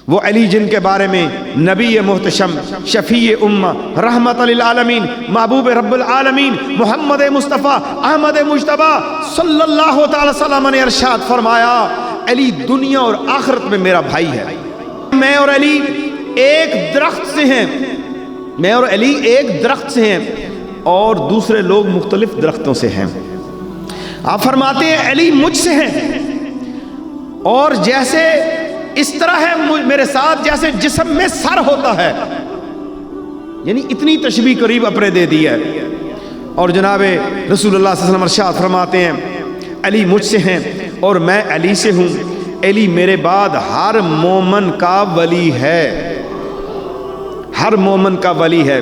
وہ علی جن کے بارے میں نبی محتشم، شفیع امہ، رحمت للعالمین، محبوب رب العالمین محمد مصطفیٰ احمد مجتبی صلی اللہ تعالی وسلم نے ارشاد فرمایا، علی دنیا اور آخرت میں میرا بھائی ہے۔ میں اور علی ایک درخت سے ہیں، میں اور علی ایک درخت سے ہیں اور دوسرے لوگ مختلف درختوں سے ہیں۔ آپ فرماتے ہیں علی مجھ سے ہیں اور جیسے اس طرح ہے میرے ساتھ جیسے جسم میں سر ہوتا ہے، یعنی اتنی تشبیہ قریب اپنے دے دی ہے۔ اور جناب رسول اللہ صلی اللہ علیہ وسلم ارشاد فرماتے ہیں علی مجھ سے ہیں اور میں علی سے ہوں، علی میرے بعد ہر مومن کا ولی ہے، ہر مومن کا ولی ہے۔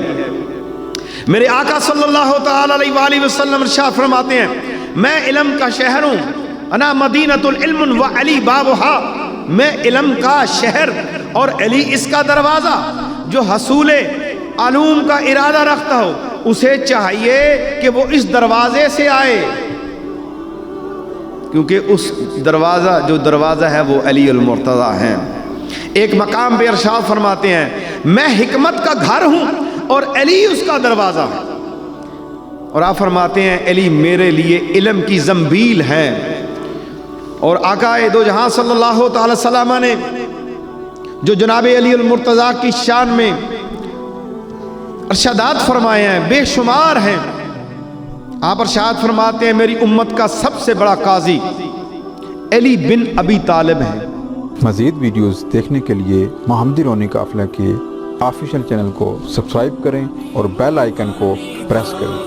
میرے آقا صلی اللہ تعالی علیہ وآلہ وسلم ارشاد فرماتے ہیں میں علم کا شہر ہوں، انا مدینۃ العلم و علی بابھا، میں علم کا شہر اور علی اس کا دروازہ۔ جو حصول علوم کا ارادہ رکھتا ہو اسے چاہیے کہ وہ اس دروازے سے آئے، کیونکہ اس جو دروازہ ہے وہ علی المرتضیٰ ہیں۔ ایک مقام پہ ارشاد فرماتے ہیں میں حکمت کا گھر ہوں اور علی اس کا دروازہ ہے، اور آپ فرماتے ہیں علی میرے لیے علم کی زنبیل ہے۔ اور آقا دو جہاں صلی اللہ تعالی وسلم نے جو جناب علی المرتضیٰ کی شان میں ارشادات فرمائے ہیں بے شمار ہیں۔ آپ ارشاد فرماتے ہیں میری امت کا سب سے بڑا قاضی علی بن ابی طالب ہے۔ مزید ویڈیوز دیکھنے کے لیے محمدی رونی قافلہ کے آفیشیل چینل کو سبسکرائب کریں اور بیل آئیکن کو پریس کریں۔